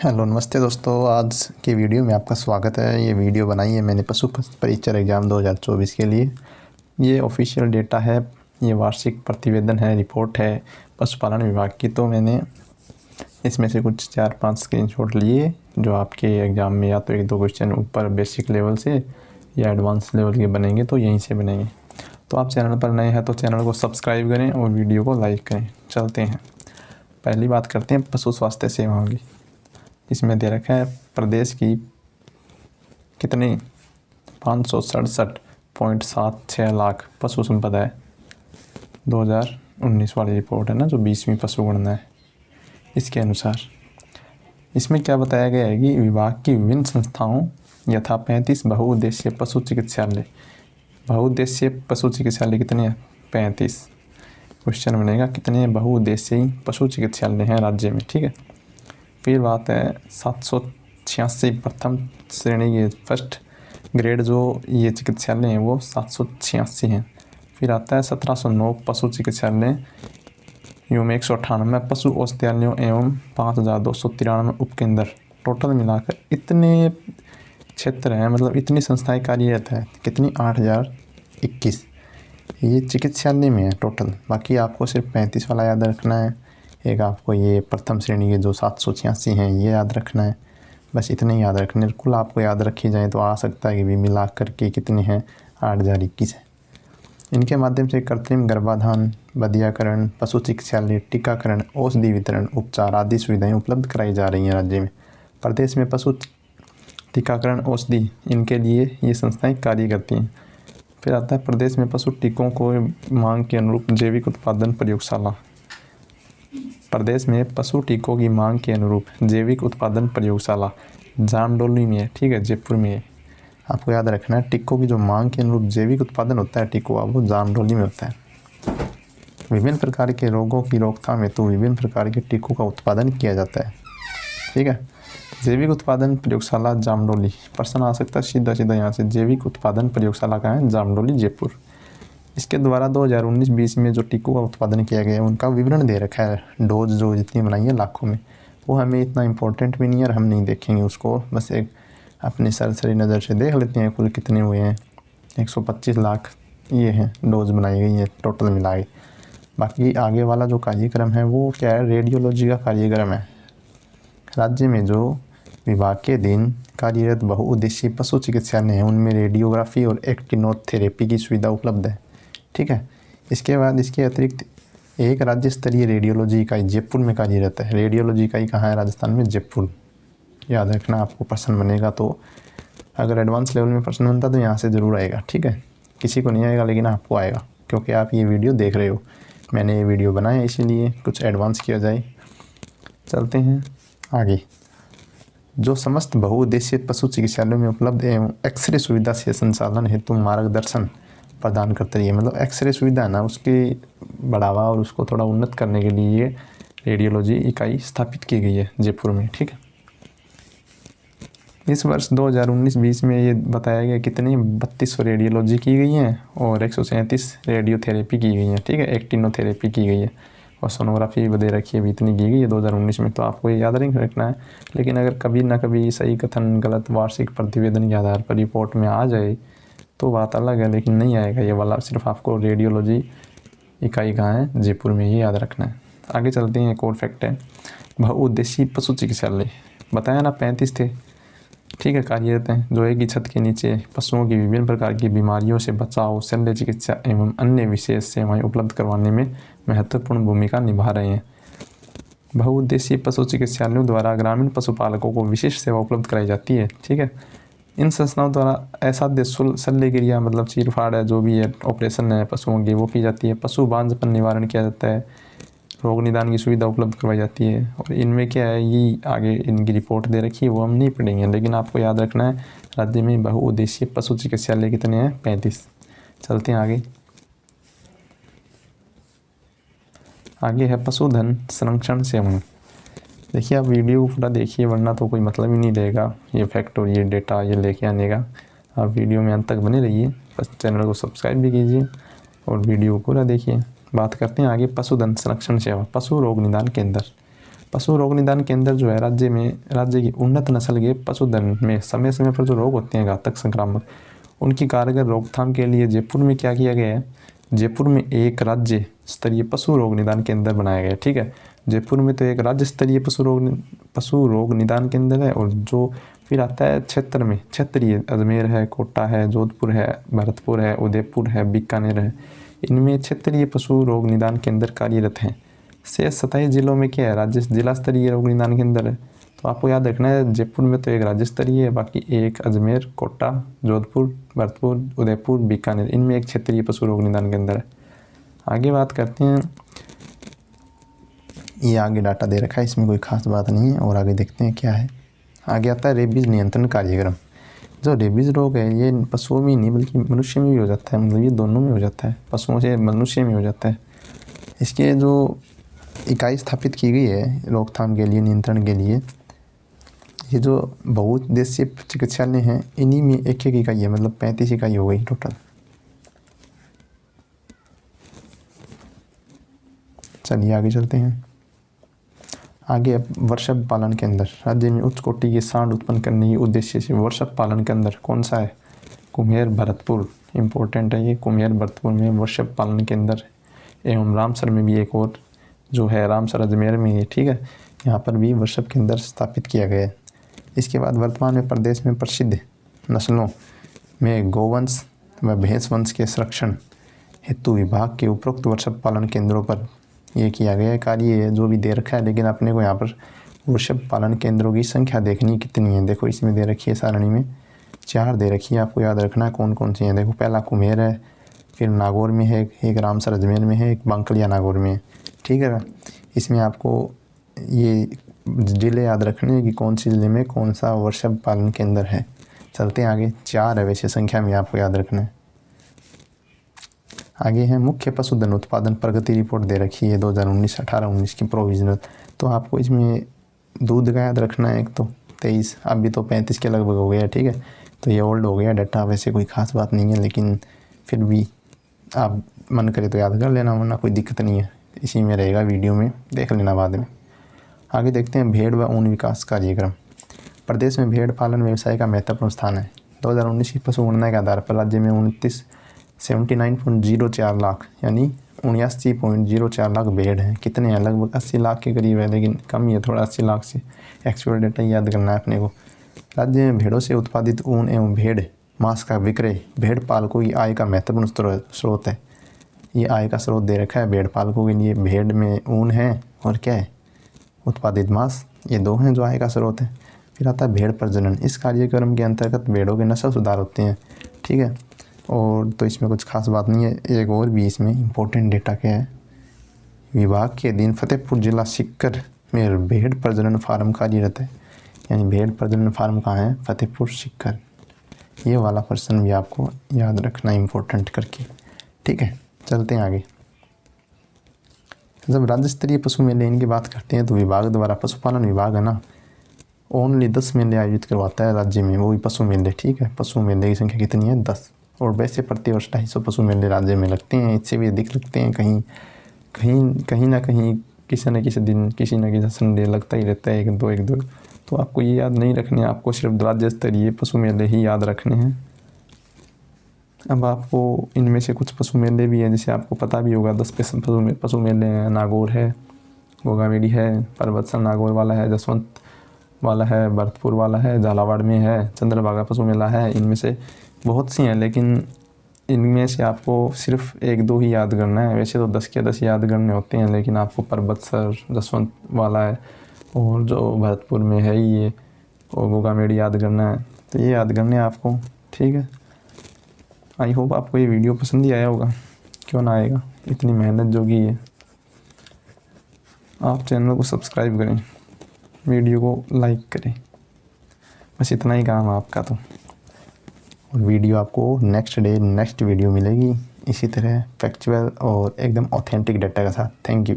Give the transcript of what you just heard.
Hello नमस्ते दोस्तों, आज की वीडियो में आपका स्वागत है। ये वीडियो बनाई है मैंने पशु परीक्षर एग्ज़ाम 2024 के लिए। ये ऑफिशियल डेटा है, ये वार्षिक प्रतिवेदन है, रिपोर्ट है पशुपालन विभाग की। तो मैंने इसमें से कुछ 4-5 स्क्रीनशॉट लिए जो आपके एग्ज़ाम में या तो 1-2 क्वेश्चन ऊपर बेसिक लेवल से या एडवांस लेवल के बनेंगे, तो यहीं से बनेंगे। तो आप चैनल पर नए हैं तो चैनल को सब्सक्राइब करें और वीडियो को लाइक करें। चलते हैं, पहली बात करते हैं पशु स्वास्थ्य सेवाओं की। इसमें दे रखा है प्रदेश की कितनी 567.76 लाख पशु संपदा है। 2019 वाली रिपोर्ट है ना, जो 20वीं पशु गणना है। इसके अनुसार इसमें क्या बताया गया है कि विभाग की विभिन्न संस्थाओं यथा 35 बहुउद्देशीय पशु चिकित्सालय। बहुउद्देशीय पशु चिकित्सालय कितने हैं? 35। क्वेश्चन बनेगा कितने बहुउद्देशीय पशु चिकित्सालय हैं राज्य में, ठीक है। फिर बात है 786 प्रथम श्रेणी के फर्स्ट ग्रेड जो ये चिकित्सालय हैं वो 786 हैं। फिर आता है 1709 पशु चिकित्सालय एवं 198 पशु औषधालयों एवं 5293 उपकेंद्र। टोटल मिलाकर इतने क्षेत्र हैं, मतलब इतनी संस्थाएं कार्यरत है। कितनी? 8021 ये चिकित्सालय में है टोटल। बाकी आपको सिर्फ 35 वाला याद रखना है। एक आपको ये प्रथम श्रेणी के जो 786 हैं ये याद रखना है। बस इतने ही याद रखने, कुल आपको याद रखी जाए तो आ सकता है कि भी मिला करके कितने हैं 8021 है। इनके माध्यम से कृत्रिम गर्भाधान, बधियाकरण, पशु चिकित्सालय, टीकाकरण, औषधि वितरण, उपचार आदि सुविधाएं उपलब्ध कराई जा रही हैं राज्य में। प्रदेश में पशु टीकाकरण, औषधि, इनके लिए ये संस्थाएं कार्य करती हैं। फिर आता है प्रदेश में पशु टीकों को मांग के अनुरूप जैविक उत्पादन प्रयोगशाला। प्रदेश में पशु टीकों की मांग के अनुरूप जैविक उत्पादन प्रयोगशाला जामडोली में है, ठीक है, जयपुर में है। आपको याद रखना है टीकों की जो मांग के अनुरूप जैविक उत्पादन होता है टीकों का, वो जामडोली में होता है। विभिन्न प्रकार के रोगों की रोकथाम हेतु विभिन्न प्रकार के टीकों का उत्पादन किया जाता है, ठीक है। जैविक उत्पादन प्रयोगशाला जामडोली। प्रश्न आ सकता है सीधा सीधा यहाँ से, जैविक उत्पादन प्रयोगशाला का है जामडोली जयपुर। इसके द्वारा 2019-20 में जो टीकों का उत्पादन किया गया है उनका विवरण दे रखा है। डोज जो जितनी बनाई है लाखों में, वो हमें इतना इम्पोर्टेंट भी नहीं है और हम नहीं देखेंगे उसको। बस एक अपनी सरसरी नज़र से देख लेते हैं कुल कितने हुए हैं। 125 लाख ये हैं डोज बनाई गई है टोटल मिला के। बाकी आगे वाला जो कार्यक्रम है वो क्या है? रेडियोलॉजी का कार्यक्रम है। राज्य में जो विभाग के अधीन कार्यरत बहुउद्देशीय पशु चिकित्सालय हैं उनमें रेडियोग्राफी और एक्टिनोथेरेपी की सुविधा उपलब्ध है, ठीक है। इसके बाद इसके अतिरिक्त एक राज्य स्तरीय रेडियोलॉजी इकाई जयपुर में कार्यरत है। रेडियोलॉजी इकाई कहाँ है? राजस्थान में, जयपुर। याद रखना, आपको प्रश्न बनेगा तो अगर एडवांस लेवल में प्रश्न बनता तो यहाँ से ज़रूर आएगा, ठीक है। किसी को नहीं आएगा लेकिन आपको आएगा, क्योंकि आप ये वीडियो देख रहे हो। मैंने ये वीडियो बनाया इसीलिए कुछ एडवांस किया जाए। चलते हैं आगे। जो समस्त बहुउद्देशीय पशु चिकित्सालयों में उपलब्ध एवं एक्सरे सुविधा से संचालन हेतु मार्गदर्शन प्रदान करता है। मतलब एक्सरे सुविधा है ना, उसकी बढ़ावा और उसको थोड़ा उन्नत करने के लिए ये रेडियोलॉजी इकाई स्थापित की गई है जयपुर में, ठीक है। इस वर्ष 2019-20 में ये बताया गया कितनी 3200 रेडियोलॉजी की गई हैं और 137 रेडियोथेरेपी की गई हैं, ठीक है। एक्टिनोथेरेपी की गई है और सोनोग्राफी भी दे रखी है, भी इतनी की गई है 2019 में। तो आपको ये याद नहीं रखना है, लेकिन अगर कभी ना कभी सही कथन गलत वार्षिक प्रतिवेदन के आधार पर रिपोर्ट में आ जाए तो बात अलग है, लेकिन नहीं आएगा ये वाला। सिर्फ आपको रेडियोलॉजी इकाई कहाँ है? जयपुर में, ये याद रखना है। आगे चलते हैं, एक और फैक्ट है। बहुउद्देशीय पशु चिकित्सालय बताया ना 35 थे, ठीक है, कार्यरत हैं, जो एक ही छत के नीचे पशुओं की विभिन्न प्रकार की बीमारियों से बचाव, शल्य चिकित्सा एवं अन्य विशेष सेवाएं उपलब्ध करवाने में महत्वपूर्ण भूमिका निभा रहे हैं। बहुउद्देशीय पशु चिकित्सालयों द्वारा ग्रामीण पशुपालकों को विशेष सेवा उपलब्ध कराई जाती है, ठीक है। इन संस्थाओं द्वारा असाध्य शल्य क्रिया, मतलब चीरफाड़ है, जो भी है ऑपरेशन है पशुओं की, वो की जाती है। पशु बांझपन निवारण किया जाता है, रोग निदान की सुविधा उपलब्ध करवाई जाती है। और इनमें क्या है, ये आगे इनकी रिपोर्ट दे रखी है, वो हम नहीं पढ़ेंगे, लेकिन आपको याद रखना है राज्य में बहुउद्देशीय पशु चिकित्सालय कितने हैं? 35। चलते हैं आगे। आगे है पशुधन संरक्षण सेवाएं। देखिए, आप वीडियो को पूरा देखिए, वरना तो कोई मतलब ही नहीं रहेगा ये फैक्ट और ये डेटा ये लेके आने का। आप वीडियो में अंत तक बने रहिए, बस चैनल को सब्सक्राइब भी कीजिए और वीडियो को पूरा देखिए। बात करते हैं आगे पशुधन संरक्षण सेवा, पशु रोग निदान केंद्र। पशु रोग निदान केंद्र जो है राज्य की उन्नत नस्ल के पशुधन में समय समय पर जो रोग होते हैं घातक संक्रामक, उनकी कारगर रोकथाम के लिए जयपुर में क्या किया गया है, जयपुर में एक राज्य स्तरीय पशु रोग निदान केंद्र बनाया गया है। ठीक है, जयपुर में तो एक राज्य स्तरीय पशु रोग निदान केंद्र है, और जो फिर आता है क्षेत्र में क्षेत्रीय अजमेर है, कोटा है, जोधपुर है, भरतपुर है, उदयपुर है, बीकानेर है, इनमें क्षेत्रीय पशु रोग निदान केंद्र कार्यरत हैं। शेष 27 जिलों में क्या है, राज्य जिला स्तरीय रोग निदान केंद्र है। तो आपको याद रखना है, जयपुर में तो एक राज्य स्तरीय है, बाकी एक अजमेर, कोटा, जोधपुर, भरतपुर, उदयपुर, बीकानेर, इनमें एक क्षेत्रीय पशु रोग निदान केंद्र है। आगे बात करते हैं, ये आगे डाटा दे रखा है, इसमें कोई खास बात नहीं है, और आगे देखते हैं क्या है। आगे आता है रेबीज नियंत्रण कार्यक्रम। जो रेबीज रोग है ये पशुओं में नहीं बल्कि मनुष्य में भी हो जाता है, मतलब ये दोनों में हो जाता है, पशुओं से मनुष्य में हो जाता है। इसके जो इकाई स्थापित की गई है रोकथाम के लिए, नियंत्रण के लिए, ये जो बहुउद्देशीय चिकित्सालय हैं इन्हीं में एक एक इकाई है, मतलब 35 इकाई हो गई टोटल। चलिए आगे चलते हैं। आगे अब वर्षभ पालन केंद्र। राज्य में उच्च कोटि के सांड उत्पन्न करने के उद्देश्य से वर्षभ पालन केंद्र कौन सा है, कुम्हेर भरतपुर, इम्पोर्टेंट है ये, कुम्हेर भरतपुर में वर्षभ पालन केंद्र, एवं रामसर में भी एक और जो है, रामसर अजमेर में है। ठीक है, यहाँ पर भी वर्षभ केंद्र स्थापित किया गया है। इसके बाद वर्तमान में प्रदेश में प्रसिद्ध नस्लों में गोवंश व भैंस वंश के संरक्षण हेतु विभाग के उपरोक्त वर्षभ पालन केंद्रों पर ये किया गया है कार्य, ये जो भी दे रखा है, लेकिन अपने को यहाँ पर वर्षभ पालन केंद्रों की संख्या देखनी कितनी है। देखो इसमें दे रखी है सारणी में 4 दे रखी है, आपको याद रखना है कौन कौन सी है। देखो पहला कुम्हेर है, फिर नागौर में है, एक रामसर अजमेर में है, एक बांकलिया नागौर में है। ठीक है ना, इसमें आपको ये जिले याद रखने हैं कि कौन सी जिले में कौन सा वर्षभ पालन केंद्र है। चलते हैं आगे, 4 है वैसे संख्या में, आपको याद रखना है। आगे है मुख्य पशुधन उत्पादन प्रगति रिपोर्ट दे रखी है 2019-18-19 की प्रोविजनल। तो आपको इसमें दूध का याद रखना है, एक तो 23, अभी तो 35 के लगभग हो गया। ठीक है, तो ये ओल्ड हो गया डाटा, वैसे कोई खास बात नहीं है, लेकिन फिर भी आप मन करे तो याद कर लेना, वरना कोई दिक्कत नहीं है, इसी में रहेगा, वीडियो में देख लेना बाद में। आगे देखते हैं भेड़ व ऊन विकास कार्यक्रम। प्रदेश में भेड़ पालन व्यवसाय का महत्वपूर्ण स्थान है। 2019 की पशु गणना के आधार पर राज्य में 79.04 लाख यानी 79.04 लाख भेड़ हैं। कितने हैं, लगभग 80 लाख के करीब है, लेकिन कम ही है थोड़ा 80 लाख से, एक्चुअल डेटा याद करना है अपने को। राज्य में भेड़ों से उत्पादित ऊन एवं भेड़ मांस का विक्रय भेड़ पालकों की आय का महत्वपूर्ण स्रोत है। ये आय का स्रोत दे रखा है भेड़ पालकों के लिए, भेड़ में ऊन है और क्या है, उत्पादित मांस, ये 2 हैं जो आय का स्रोत है। फिर आता है भेड़ प्रजनन। इस कार्यक्रम के अंतर्गत भेड़ों के नस्ल सुधार होते हैं। ठीक है, और तो इसमें कुछ खास बात नहीं है। एक और भी इसमें इम्पोर्टेंट डेटा क्या है, विभाग के अधीन फतेहपुर जिला सिक्कर में भेड़ प्रजनन फार्म कार्यरत है। यानी भेड़ प्रजनन फार्म कहाँ है, फतेहपुर सिक्कर। ये वाला प्रश्न भी आपको याद रखना इम्पोर्टेंट करके। ठीक है, चलते हैं आगे। जब राज्य स्तरीय पशु मेले इनकी बात करते हैं तो विभाग द्वारा, पशुपालन विभाग है ना, ओनली 10 मेले आयोजित करवाता है राज्य में, वो भी पशु मेले। ठीक है, पशु मेले की संख्या कितनी है, 10। और वैसे प्रतिवर्ष 250 पशु मेले राज्य में लगते हैं, इससे भी अधिक लगते हैं। कहीं ना कहीं किसी न किसी दिन, किसी न किसी संडे लगता ही रहता है, एक दो। तो आपको ये याद नहीं रखने, आपको सिर्फ राज्य स्तरीय पशु मेले ही याद रखने हैं। अब आपको इनमें से कुछ पशु मेले भी हैं, जैसे आपको पता भी होगा 10 पशु मेले हैं। नागौर है, गोगामेडी है, परबतसर नागौर वाला है, जसवंत वाला है, भरतपुर वाला है, झालावाड़ में है, चंद्रभागा पशु मेला है। इनमें से बहुत सी हैं, लेकिन इनमें से आपको सिर्फ 1-2 ही याद करना है। वैसे तो 10 के 10 याद करने होते हैं, लेकिन आपको परबतसर, जसवंत वाला है और जो भरतपुर में है ही ये, और गोगामेडी याद करना है। तो ये याद करने हैं आपको। ठीक है, आई होप आपको ये वीडियो पसंद ही आया होगा, क्यों ना आएगा, इतनी मेहनत जो की है। आप चैनल को सब्सक्राइब करें, वीडियो को लाइक करें, बस इतना ही काम है आपका। तो और वीडियो आपको नेक्स्ट वीडियो मिलेगी इसी तरह फैक्चुअल और एकदम ऑथेंटिक डाटा के साथ। Thank you.